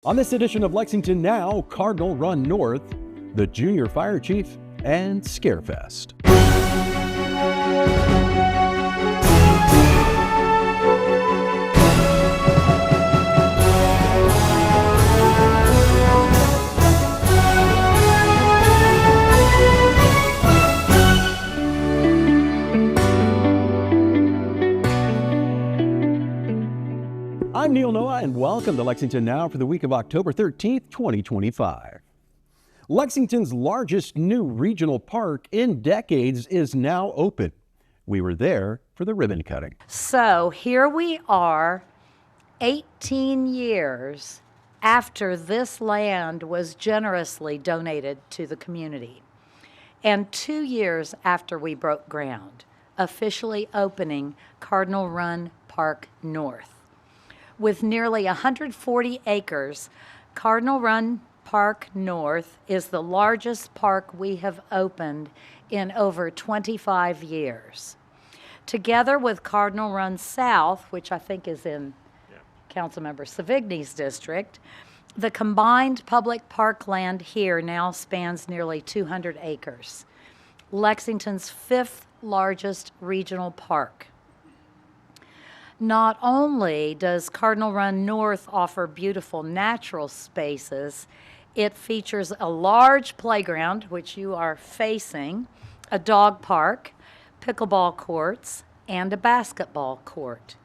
On this edition of Lexington Now, Cardinal Run North, the Junior Fire Chief, and Scarefest. I'm Neil Noah, and welcome to Lexington Now for the week of October 13th, 2025. Lexington's largest new regional park in decades is now open. We were there for the ribbon cutting. So here we are, 18 years after this land was generously donated to the community, and 2 years after we broke ground, officially opening Cardinal Run Park North. With nearly 140 acres, Cardinal Run Park North is the largest park we have opened in over 25 years. Together with Cardinal Run South, which I think is in Councilmember Savigny's district, the combined public parkland here now spans nearly 200 acres. Lexington's fifth largest regional park. Not only does Cardinal Run North offer beautiful natural spaces, it features a large playground, which you are facing, a dog park, pickleball courts, and a basketball court.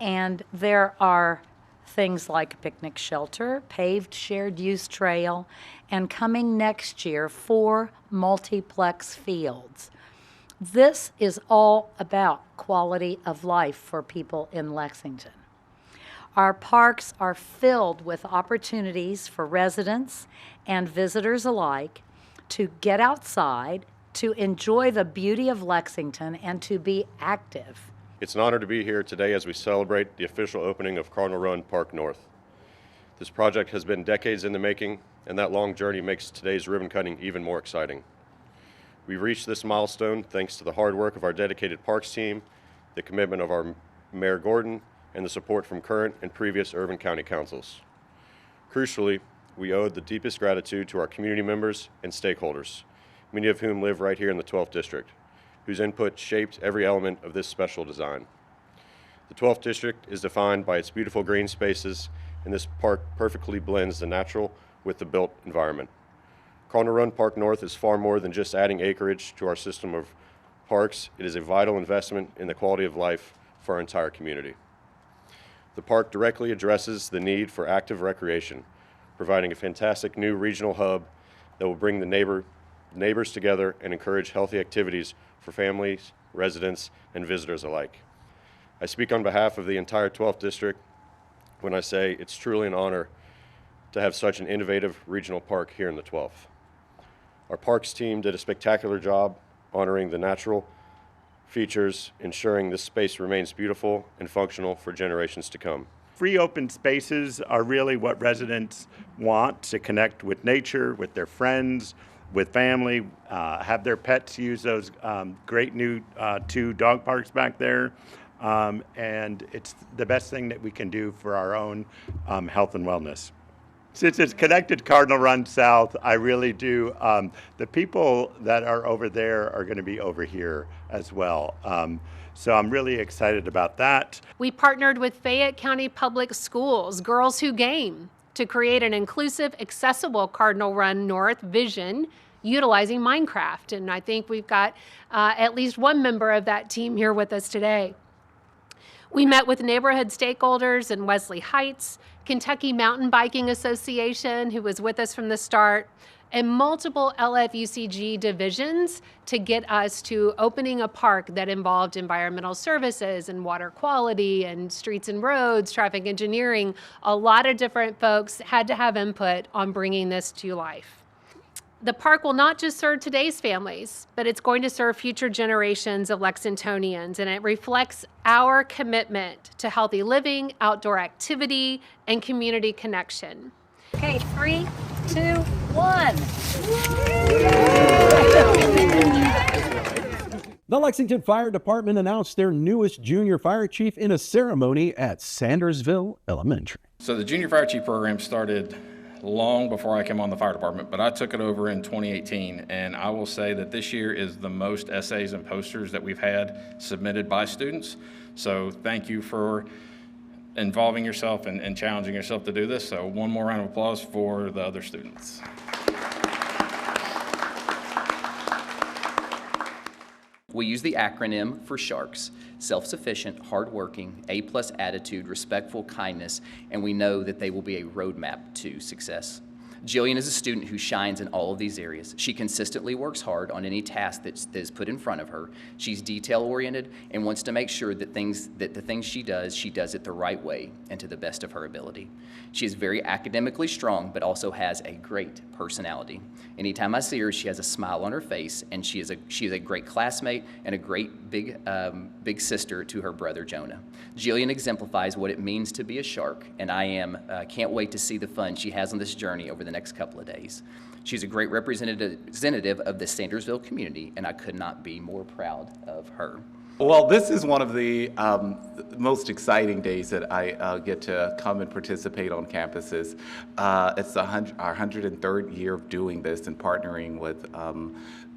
And there are things like a picnic shelter, paved shared use trail, and coming next year, 4 multiplex fields. This is all about quality of life for people in Lexington. Our parks are filled with opportunities for residents and visitors alike to get outside, to enjoy the beauty of Lexington, and to be active. It's an honor to be here today as we celebrate the official opening of Cardinal Run Park North. This project has been decades in the making, and that long journey makes today's ribbon cutting even more exciting. We've reached this milestone thanks to the hard work of our dedicated parks team, the commitment of our Mayor Gordon, and the support from current and previous urban county councils. Crucially, we owe the deepest gratitude to our community members and stakeholders, many of whom live right here in the 12th District, whose input shaped every element of this special design. The 12th District is defined by its beautiful green spaces, and this park perfectly blends the natural with the built environment. Cardinal Run Park North is far more than just adding acreage to our system of parks. It is a vital investment in the quality of life for our entire community. The park directly addresses the need for active recreation, providing a fantastic new regional hub that will bring the neighbors together and encourage healthy activities for families, residents, and visitors alike. I speak on behalf of the entire 12th District when I say it's truly an honor to have such an innovative regional park here in the 12th. Our parks team did a spectacular job honoring the natural features, ensuring this space remains beautiful and functional for generations to come. Free open spaces are really what residents want to connect with nature, with their friends, with family, have their pets use those great new 2 dog parks back there. And it's the best thing that we can do for our own health and wellness. Since it's connected Cardinal Run South, I really do. The people that are over there are going to be over here as well. So I'm really excited about that. We partnered with Fayette County Public Schools, Girls Who Game, to create an inclusive, accessible Cardinal Run North vision utilizing Minecraft. And I think we've got at least one member of that team here with us today. We met with neighborhood stakeholders in Wesley Heights, Kentucky Mountain Biking Association, who was with us from the start, and multiple LFUCG divisions to get us to opening a park that involved environmental services and water quality and streets and roads, traffic engineering. A lot of different folks had to have input on bringing this to life. The park will not just serve today's families, but it's going to serve future generations of Lexingtonians, and it reflects our commitment to healthy living, outdoor activity, and community connection. Okay, 3, 2, 1. The Lexington Fire Department announced their newest junior fire chief in a ceremony at Sandersville Elementary. So the Junior Fire Chief program started long before I came on the fire department, but I took it over in 2018, and I will say that this year is the most essays and posters that we've had submitted by students. So thank you for involving yourself and challenging yourself to do this. So one more round of applause for the other students. We use the acronym for SHARKS: self-sufficient, hardworking, A+ attitude, respectful, kindness, and we know that they will be a roadmap to success. Jillian is a student who shines in all of these areas. She consistently works hard on any task that is put in front of her. She's detail-oriented and wants to make sure that the things she does it the right way and to the best of her ability. She is very academically strong, but also has a great personality. Anytime I see her, she has a smile on her face, and she is a great classmate and a great big sister to her brother Jonah. Jillian exemplifies what it means to be a shark, and I can't wait to see the fun she has on this journey over the next couple of days. She's a great representative of the Sandersville community, and I could not be more proud of her. Well, this is one of the most exciting days that I get to come and participate on campuses. It's our 103rd year of doing this and partnering with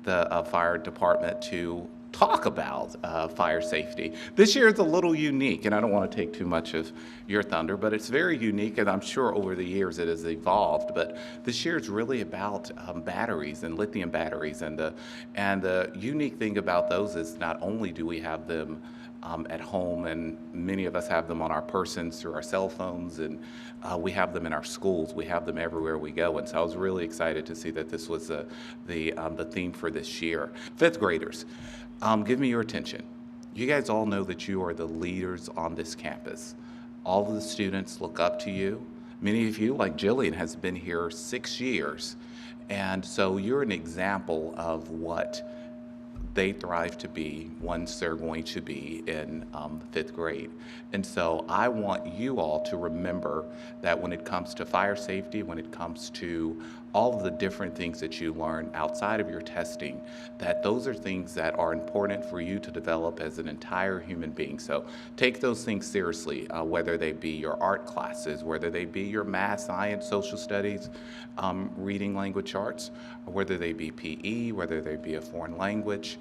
the fire department to talk about fire safety. This year is a little unique, and I don't want to take too much of your thunder, but it's very unique, and I'm sure over the years it has evolved. But this year is really about batteries and lithium batteries, and the unique thing about those is not only do we have them at home, and many of us have them on our persons through our cell phones, and we have them in our schools. We have them everywhere we go, and so I was really excited to see that this was the theme for this year. Fifth graders, give me your attention. You guys all know that you are the leaders on this campus. All of the students look up to you. Many of you, like Jillian, has been here 6 years, and so you're an example of what they thrive to be once they're going to be in fifth grade. And so I want you all to remember that when it comes to fire safety, when it comes to all of the different things that you learn outside of your testing, that those are things that are important for you to develop as an entire human being. So take those things seriously, whether they be your art classes, whether they be your math, science, social studies, reading language arts, or whether they be PE, whether they be a foreign language,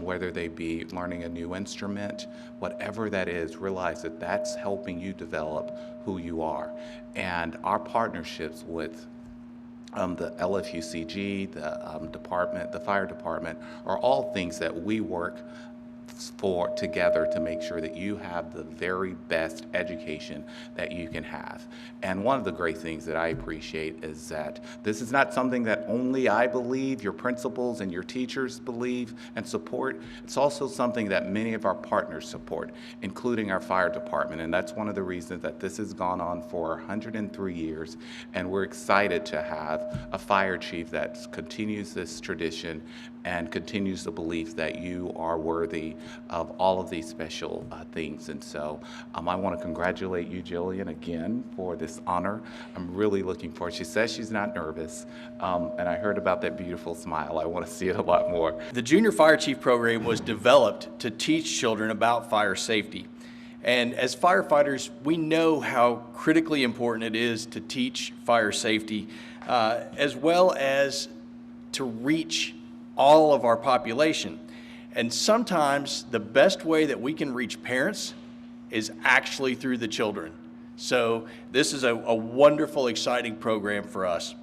whether they be learning a new instrument, whatever that is, realize that that's helping you develop who you are. And our partnerships with the LFUCG, the fire department, are all things that we work for together to make sure that you have the very best education that you can have. And one of the great things that I appreciate is that this is not something that only I believe, your principals and your teachers believe and support. It's also something that many of our partners support, including our fire department. And that's one of the reasons that this has gone on for 103 years. And we're excited to have a fire chief that continues this tradition and continues the belief that you are worthy of all of these special things. And so I want to congratulate you, Jillian, again for this honor. I'm really looking forward. She says she's not nervous, and I heard about that beautiful smile. I want to see it a lot more. The Junior Fire Chief program was developed to teach children about fire safety. And as firefighters, we know how critically important it is to teach fire safety, as well as to reach all of our population. And sometimes the best way that we can reach parents is actually through the children. So this is a wonderful, exciting program for us.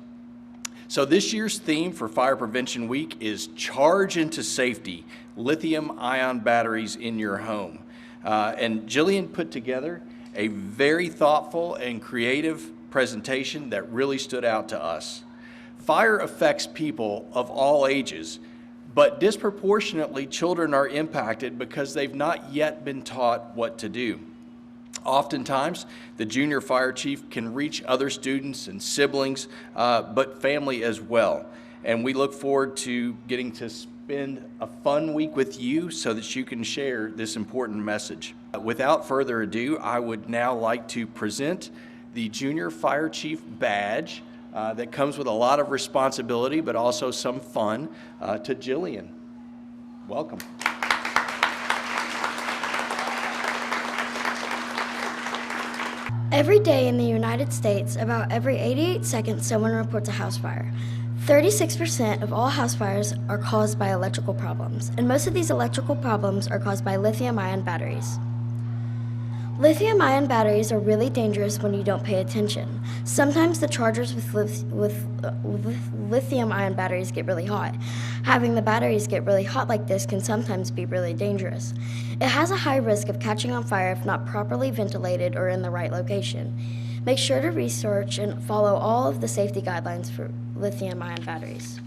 So this year's theme for Fire Prevention Week is Charge into Safety, Lithium-Ion Batteries in Your Home. And Jillian put together a very thoughtful and creative presentation that really stood out to us. Fire affects people of all ages, but disproportionately children are impacted because they've not yet been taught what to do. Oftentimes, the junior fire chief can reach other students and siblings, but family as well. And we look forward to getting to spend a fun week with you so that you can share this important message. Without further ado, I would now like to present the Junior Fire Chief badge that comes with a lot of responsibility, but also some fun, to Jillian. Welcome. Every day in the United States, about every 88 seconds, someone reports a house fire. 36% of all house fires are caused by electrical problems, and most of these electrical problems are caused by lithium-ion batteries. Lithium-ion batteries are really dangerous when you don't pay attention. Sometimes the chargers with lithium-ion batteries get really hot. Having the batteries get really hot like this can sometimes be really dangerous. It has a high risk of catching on fire if not properly ventilated or in the right location. Make sure to research and follow all of the safety guidelines for lithium-ion batteries.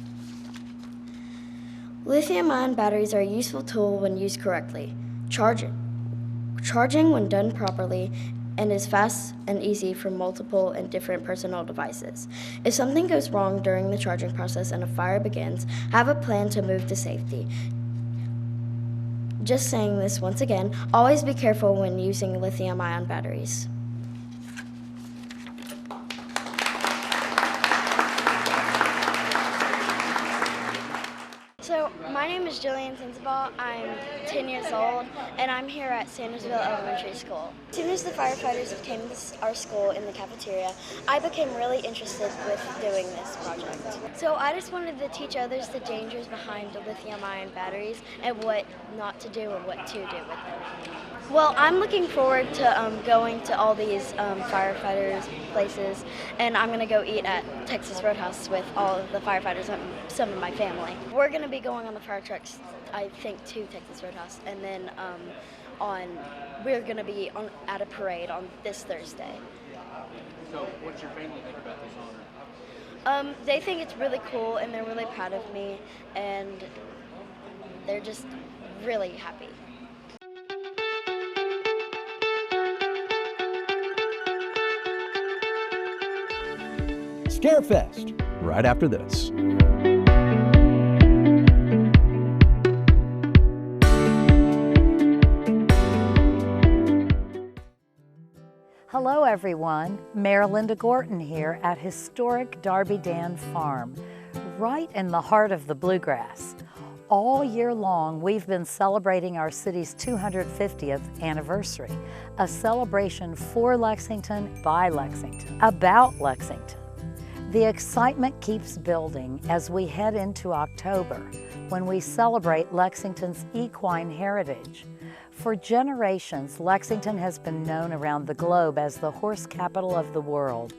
Lithium-ion batteries are a useful tool when used correctly. Charging when done properly and is fast and easy for multiple and different personal devices. If something goes wrong during the charging process and a fire begins, have a plan to move to safety. Just saying this once again, always be careful when using lithium-ion batteries. So, my name is Jillian Sensabaugh. I'm 10 years old, and I'm here at Sandersville Elementary School. As soon as the firefighters came to our school in the cafeteria, I became really interested with doing this project. So I just wanted to teach others the dangers behind the lithium-ion batteries and what not to do and what to do with them. Well, I'm looking forward to going to all these firefighters places, and I'm going to go eat at Texas Roadhouse with all of the firefighters and some of my family. We're going to be going on the fire trucks, I think, to Texas Roadhouse, and then we're going to be at a parade on this Thursday. So what's your family think about this honor? They think it's really cool, and they're really proud of me, and they're just really happy. Scarefest, right after this. Hello everyone, Mayor Linda Gorton here at historic Darby Dan Farm, right in the heart of the Bluegrass. All year long, we've been celebrating our city's 250th anniversary, a celebration for Lexington, by Lexington, about Lexington. The excitement keeps building as we head into October, when we celebrate Lexington's equine heritage. For generations, Lexington has been known around the globe as the horse capital of the world.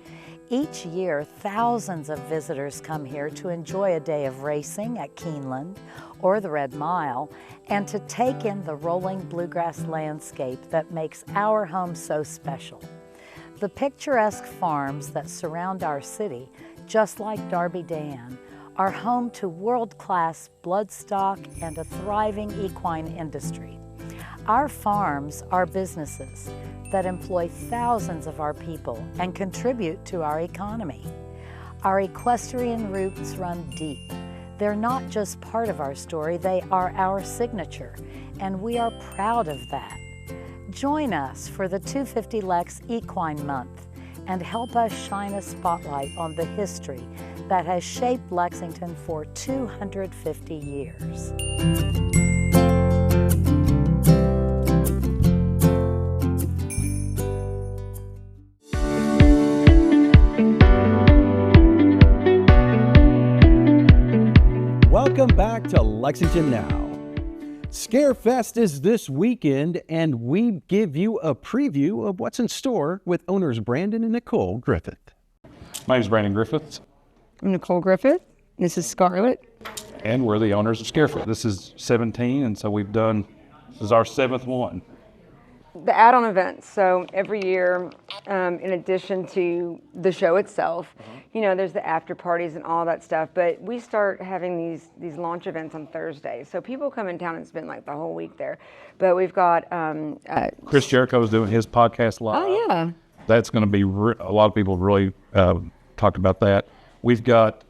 Each year, thousands of visitors come here to enjoy a day of racing at Keeneland or the Red Mile, and to take in the rolling bluegrass landscape that makes our home so special. The picturesque farms that surround our city, just like Darby Dan, are home to world-class bloodstock and a thriving equine industry. Our farms are businesses that employ thousands of our people and contribute to our economy. Our equestrian roots run deep. They're not just part of our story, they are our signature, and we are proud of that. Join us for the 250 Lex Equine Month and help us shine a spotlight on the history that has shaped Lexington for 250 years. Welcome back to Lexington Now. Scarefest is this weekend, and we give you a preview of what's in store with owners Brandon and Nicole Griffith. My name is Brandon Griffith. I'm Nicole Griffith. This is Scarlett. And we're the owners of Scarefest. This is 17, and so this is our 7th one. The add-on events. So every year, in addition to the show itself, there's the after parties and all that stuff. But we start having these launch events on Thursdays. So people come in town and spend like the whole week there. But we've got Chris Jericho's doing his podcast live. Oh yeah. That's going to be a lot of people really talked about that. We've got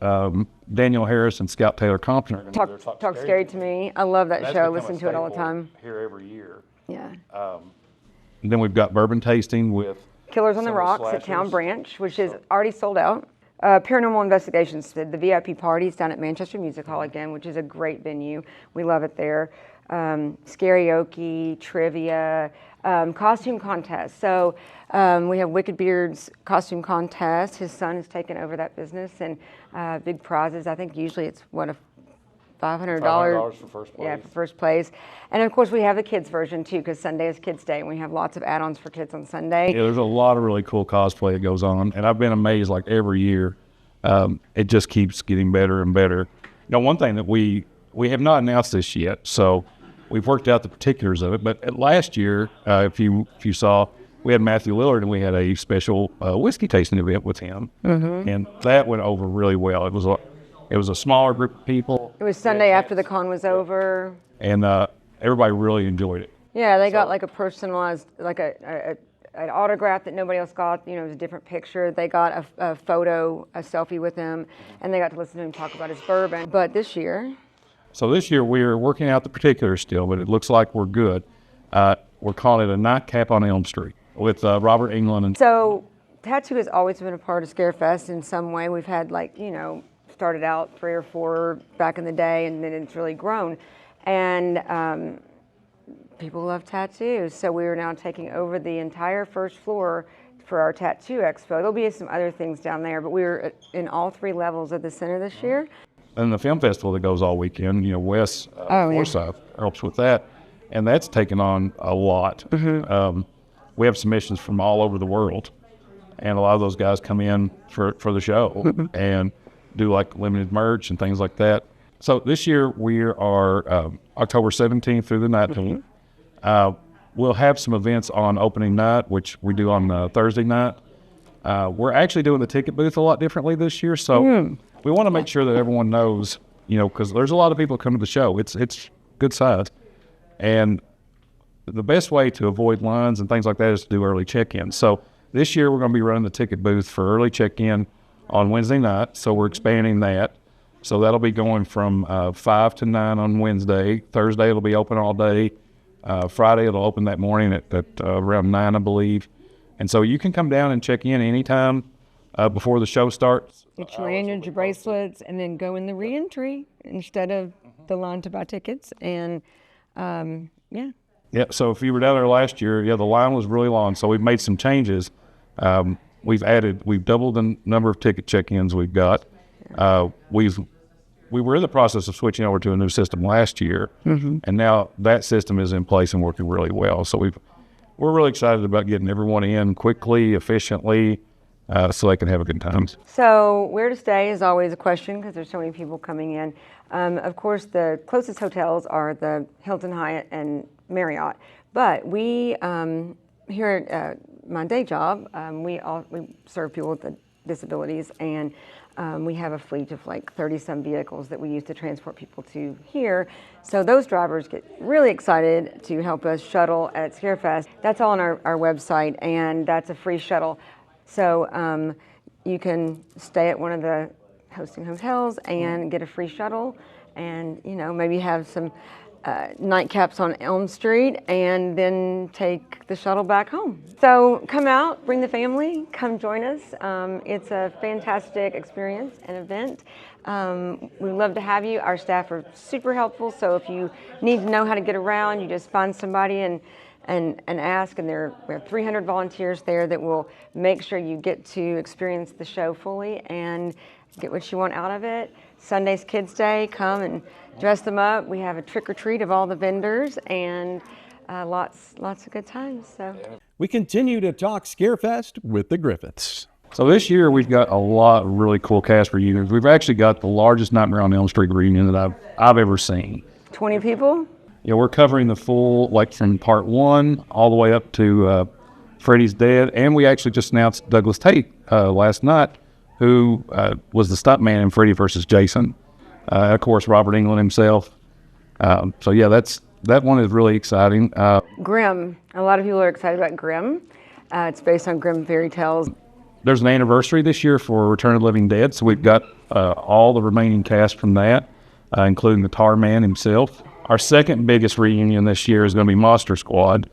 Daniel Harris and Scout Taylor Compton. Talk Scary to Me. I love that show. Listen to it all the time. Here every year. Yeah. And then we've got bourbon tasting with Killers on the Rocks at Town Branch, which is already sold out. Paranormal Investigations, the VIP parties down at Manchester Music Hall again, which is a great venue. We love it there. karaoke, trivia, costume contests. So we have Wicked Beard's costume contest. His son has taken over that business, and big prizes. I think usually it's $500 for first place. Yeah, for first place. And of course we have the kids version too, because Sunday is Kids Day, and we have lots of add-ons for kids on Sunday. Yeah, there's a lot of really cool cosplay that goes on, and I've been amazed like every year. It just keeps getting better and better. Now, one thing that we have not announced this yet, so we've worked out the particulars of it. But last year, if you saw, we had Matthew Lillard, and we had a special whiskey tasting event with him, and that went over really well. It was a smaller group of people. It was Sunday after the con was over. And everybody really enjoyed it. Yeah, they got like a personalized, like an autograph that nobody else got. You know, it was a different picture. They got a photo, a selfie with him, and they got to listen to him talk about his bourbon. But this year... So this year we're working out the particulars still, but it looks like we're good. We're calling it a Nightcap on Elm Street with Robert Englund. So tattoo has always been a part of Scarefest in some way. We've had started out 3 or 4 back in the day, and then it's really grown. And people love tattoos, so we are now taking over the entire first floor for our tattoo expo. There'll be some other things down there, but we're in all 3 levels of the center this year. And the film festival that goes all weekend, Wes Forsyth helps with that, and that's taken on a lot. We have submissions from all over the world, and a lot of those guys come in for the show and do like limited merch and things like that. So this year we are October 17th through the 19th. We'll have some events on opening night, which we do on Thursday night. We're actually doing the ticket booth a lot differently this year, so we want to make sure that everyone knows, because there's a lot of people come to the show. It's good size, and the best way to avoid lines and things like that is to do early check-in. So this year we're going to be running the ticket booth for early check-in on Wednesday night, so we're expanding that. So that'll be going from 5 to 9 on Wednesday. Thursday it'll be open all day. Friday it'll open that morning at around 9, I believe. And so you can come down and check in anytime before the show starts. Get your lanyards, your bracelets, and then go in the re-entry instead of the line to buy tickets. And Yeah, so if you were down there last year, the line was really long. So we've made some changes. We've doubled the number of ticket check-ins we've got. We were in the process of switching over to a new system last year, and now that system is in place and working really well. So we're really excited about getting everyone in quickly, efficiently, so they can have a good time. So where to stay is always a question because there's so many people coming in. Of course, the closest hotels are the Hilton, Hyatt, and Marriott. But we here at my day job, we serve people with disabilities, and we have a fleet of like 30-some vehicles that we use to transport people to here. So those drivers get really excited to help us shuttle at Scarefest. That's all on our website, and that's a free shuttle. So you can stay at one of the hosting hotels and get a free shuttle, and maybe have some nightcaps on Elm Street, and then take the shuttle back home. So come out, bring the family, come join us. It's a fantastic experience and event. We'd love to have you. Our staff are super helpful, so if you need to know how to get around, you just find somebody and ask, and we have 300 volunteers there that will make sure you get to experience the show fully and get what you want out of it. Sunday's Kids Day, come and dress them up. We have a trick or treat of all the vendors, and lots of good times. So we continue to talk Scarefest with the Griffiths. So this year we've got a lot of really cool cast reunions. We've actually got the largest Nightmare on Elm Street reunion that I've ever seen. 20 people? We're covering the full, like from part 1 all the way up to Freddy's Dead, and we actually just announced Douglas Tate last night, who was the stuntman in Freddy vs. Jason. Of course, Robert Englund himself. So yeah, that one is really exciting. Grimm. A lot of people are excited about Grimm. It's based on Grimm fairy tales. There's an anniversary this year for Return of the Living Dead, so we've got all the remaining cast from that, including the Tar Man himself. Our second biggest reunion this year is going to be Monster Squad,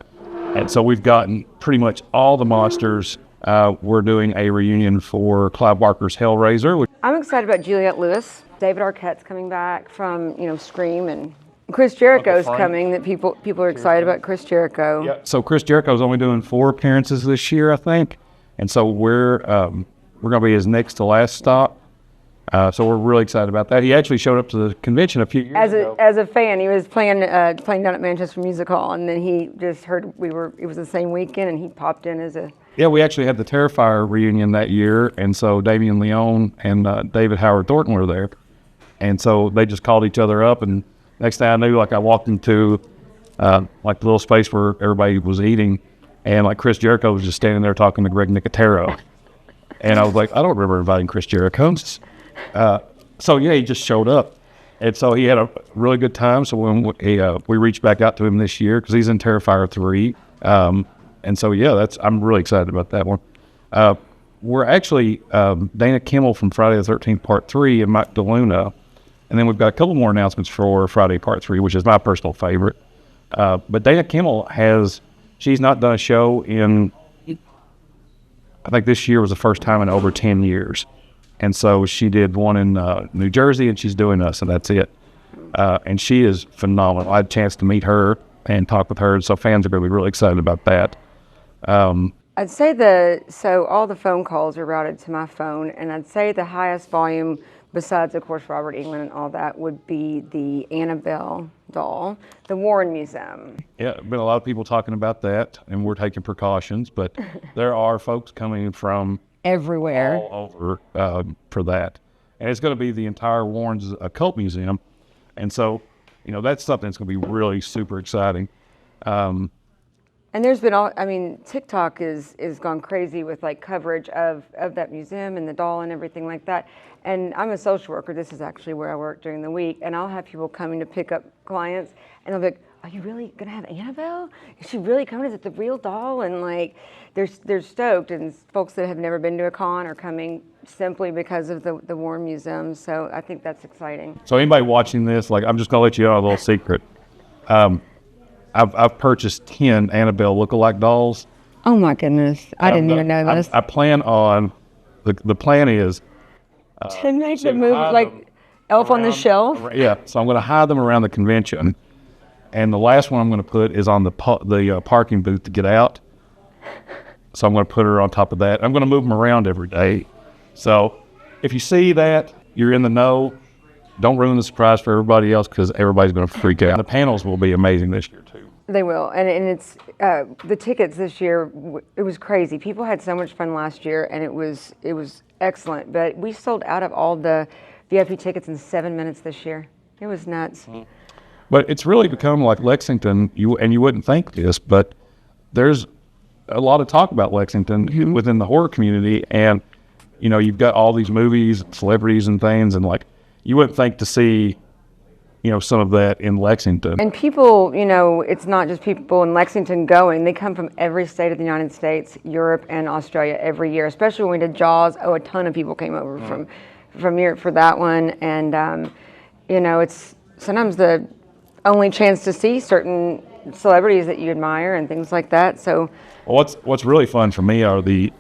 and so we've gotten pretty much all the monsters. We're doing a reunion for Clive Barker's Hellraiser. I'm excited about Juliette Lewis. David Arquette's coming back from Scream and Chris Jericho's Frank. coming. That people are excited about Chris Jericho. Yeah. So Chris Jericho's only doing 4 appearances this year, I think, and so we're going to be his next to last stop. So we're really excited about that. He actually showed up to the convention a few years ago. As a fan, he was playing down at Manchester Music Hall, and then he just heard it was the same weekend, and he popped in as a. Yeah, we actually had the Terrifier reunion that year, and so Damian Leone and David Howard Thornton were there, and so they just called each other up, and next thing I knew, like I walked into like the little space where everybody was eating, and like Chris Jericho was just standing there talking to Greg Nicotero, and I was like, I don't remember inviting Chris Jericho. So yeah, he just showed up, and so he had a really good time. So when we reached back out to him this year because he's in Terrifier 3, and so yeah, I'm really excited about that one. We're actually Dana Kimmel from Friday the 13th Part 3 and Mike DeLuna, and then we've got a couple more announcements for Friday Part 3, which is my personal favorite. But Dana Kimmel she's not done a show in, I think this year was the first time in over 10 years. And so she did one in New Jersey, and she's doing us, and that's it. And she is phenomenal. I had a chance to meet her and talk with her, so fans are going to be really excited about that. I'd say so all the phone calls are routed to my phone, and I'd say the highest volume, besides, of course, Robert England and all that, would be the Annabelle doll, the Warren Museum. Yeah, been a lot of people talking about that, and we're taking precautions, but there are folks coming from everywhere all over for that, and it's going to be the entire Warren's Occult Museum, and so that's something that's going to be really super exciting. And there's been TikTok is gone crazy with like coverage of that museum and the doll and everything like that. And I'm a social worker. This is actually where I work during the week, and I'll have people coming to pick up clients, and they'll be like, "Are you really gonna have Annabelle? Is she really coming? Is it the real doll?" And like, they're stoked, and folks that have never been to a con are coming simply because of the Warren Museum. So I think that's exciting. So anybody watching this, like, I'm just gonna let you know a little secret. I've purchased 10 Annabelle lookalike dolls. Oh my goodness! I didn't even know this. I plan on the plan is to make the movie like Elf on the Shelf. Yeah, so I'm going to hide them around the convention, and the last one I'm going to put is on the parking booth to get out. So I'm going to put her on top of that. I'm going to move them around every day. So if you see that, you're in the know. Don't ruin the surprise for everybody else because everybody's going to freak out. The panels will be amazing this year too. They will, and it's the tickets this year. It was crazy. People had so much fun last year, and it was excellent. But we sold out of all the VIP tickets in 7 minutes this year. It was nuts. But it's really become like Lexington. You wouldn't think this, but there's a lot of talk about Lexington within the horror community, and you've got all these movies, celebrities, and things, and like you wouldn't think to see. Some of that in Lexington. And people, it's not just people in Lexington going. They come from every state of the United States, Europe, and Australia every year, especially when we did Jaws. Oh, a ton of people came over from Europe for that one. And, it's sometimes the only chance to see certain celebrities that you admire and things like that. So what's really fun for me are these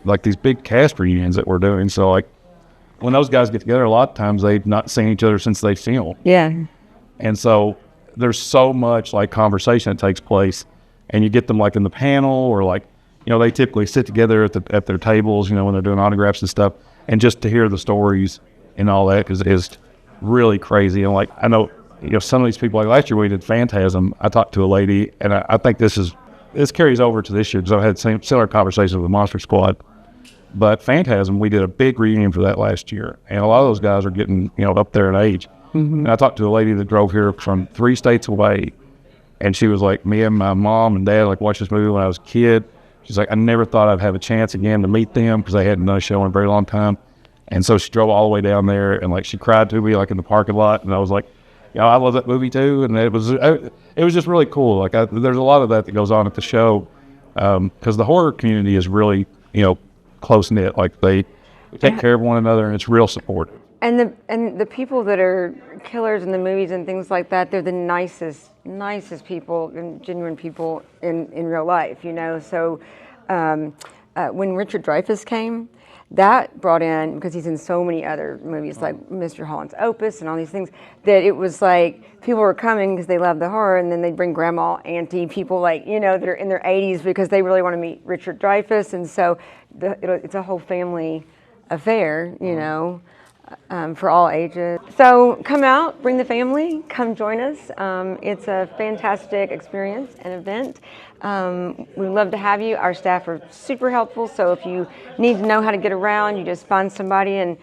big cast reunions that we're doing. So, like, when those guys get together, a lot of times they've not seen each other since they filmed. Yeah. And so there's so much like conversation that takes place, and you get them like in the panel or like, they typically sit together at their tables, when they're doing autographs and stuff, and just to hear the stories and all that is really crazy. And like, I know, some of these people, like last year we did Phantasm. I talked to a lady, and I think this carries over to this year because I've had similar conversations with Monster Squad. But Phantasm, we did a big reunion for that last year, and a lot of those guys are getting, up there in age. Mm-hmm. And I talked to a lady that drove here from 3 states away, and she was like, me and my mom and dad watched this movie when I was a kid. She's like, I never thought I'd have a chance again to meet them because they hadn't done a show in a very long time. And so she drove all the way down there, and she cried to me in the parking lot, and I was like, I love that movie too. And it was just really cool. There's a lot of that goes on at the show because the horror community is really close knit. They take care of one another, and it's real supportive. And the people that are killers in the movies and things like that, they're the nicest people and genuine people in real life, So when Richard Dreyfuss came, that brought in, because he's in so many other movies like Mr. Holland's Opus and all these things, that it was like people were coming because they loved the horror, and then they'd bring grandma, auntie, people like, you know, that are in their 80s because they really want to meet Richard Dreyfuss. And so it's a whole family affair, you know, for all ages. So come out, bring the family, come join us. It's a fantastic experience and event. We'd love to have you. Our staff are super helpful, so if you need to know how to get around, you just find somebody and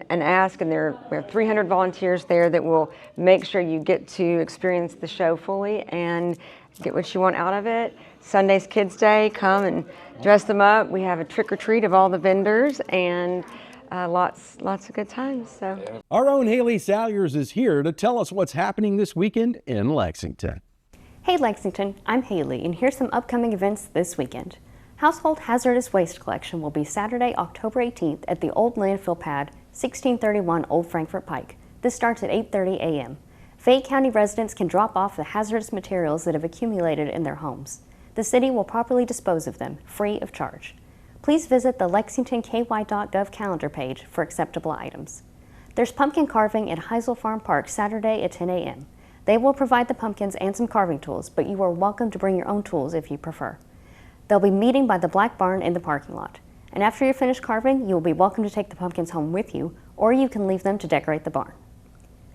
ask, and we have 300 volunteers there that will make sure you get to experience the show fully and get what you want out of it. Sunday's Kids Day, come and dress them up. We have a trick or treat of all the vendors, and lots of good times. So our own Haley Salyers is here to tell us what's happening this weekend in Lexington. Hey Lexington, I'm Haley, and here's some upcoming events this weekend. Household Hazardous Waste Collection will be Saturday, October 18th at the Old Landfill Pad, 1631 Old Frankfort Pike. This starts at 8:30 a.m. Fayette County residents can drop off the hazardous materials that have accumulated in their homes. The city will properly dispose of them, free of charge. Please visit the lexingtonky.gov calendar page for acceptable items. There's pumpkin carving at Heisel Farm Park Saturday at 10 a.m. They will provide the pumpkins and some carving tools, but you are welcome to bring your own tools if you prefer. They'll be meeting by the Black Barn in the parking lot. And after you're finished carving, you will be welcome to take the pumpkins home with you, or you can leave them to decorate the barn.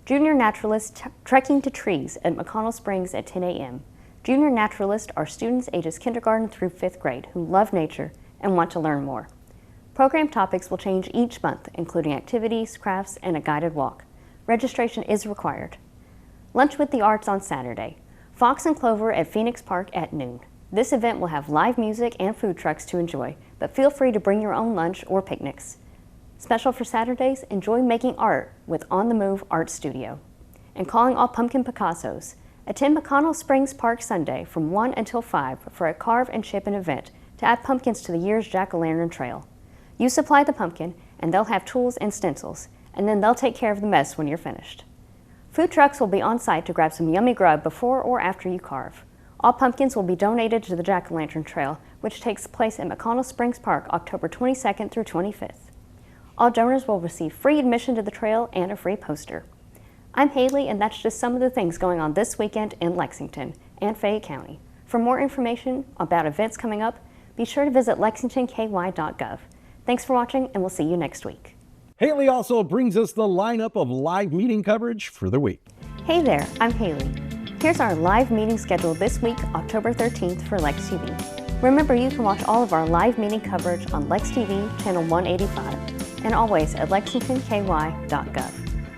Junior Naturalists Trekking to Trees at McConnell Springs at 10 a.m. Junior Naturalists are students ages kindergarten through 5th grade who love nature and want to learn more. Program topics will change each month, including activities, crafts, and a guided walk. Registration is required. Lunch with the Arts on Saturday. Fox and Clover at Phoenix Park at noon. This event will have live music and food trucks to enjoy, but feel free to bring your own lunch or picnics. Special for Saturdays, enjoy making art with On the Move Art Studio. And calling all pumpkin Picassos. Attend McConnell Springs Park Sunday from 1 until 5 for a carve and chip-in event to add pumpkins to the year's jack-o'-lantern trail. You supply the pumpkin, and they'll have tools and stencils, and then they'll take care of the mess when you're finished. Food trucks will be on site to grab some yummy grub before or after you carve. All pumpkins will be donated to the Jack-o'-lantern Trail, which takes place at McConnell Springs Park October 22nd through 25th. All donors will receive free admission to the trail and a free poster. I'm Haley, and that's just some of the things going on this weekend in Lexington and Fayette County. For more information about events coming up, be sure to visit lexingtonky.gov. Thanks for watching, and we'll see you next week. Haley also brings us the lineup of live meeting coverage for the week. Hey there, I'm Haley. Here's our live meeting schedule this week, October 13th for Lex TV. Remember, you can watch all of our live meeting coverage on Lex TV, channel 185, and always at lexingtonky.gov.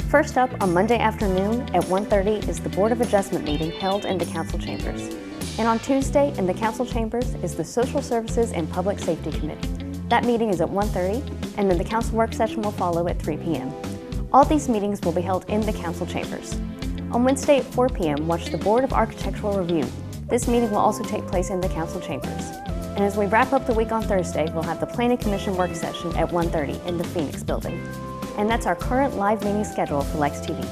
First up, on Monday afternoon at 1:30 is the Board of Adjustment meeting held in the Council Chambers. And on Tuesday in the Council Chambers is the Social Services and Public Safety Committee. That meeting is at 1:30, and then the Council work session will follow at 3 p.m. All these meetings will be held in the Council Chambers. On Wednesday at 4 p.m., watch the Board of Architectural Review. This meeting will also take place in the Council Chambers. And as we wrap up the week on Thursday, we'll have the Planning Commission work session at 1:30 in the Phoenix building. And that's our current live meeting schedule for Lex TV.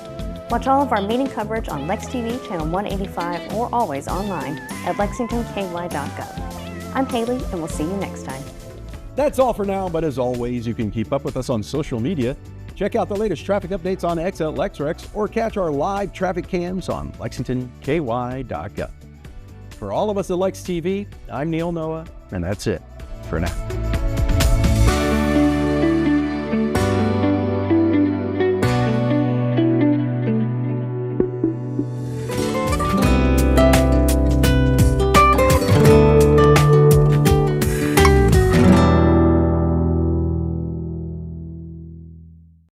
Watch all of our meeting coverage on Lex TV, channel 185, or always online at lexingtonky.gov. I'm Haley, and we'll see you next time. That's all for now, but as always, you can keep up with us on social media. Check out the latest traffic updates on X at LexRex, or catch our live traffic cams on lexingtonky.gov. For all of us at Lex TV, I'm Neil Noah, and that's it for now.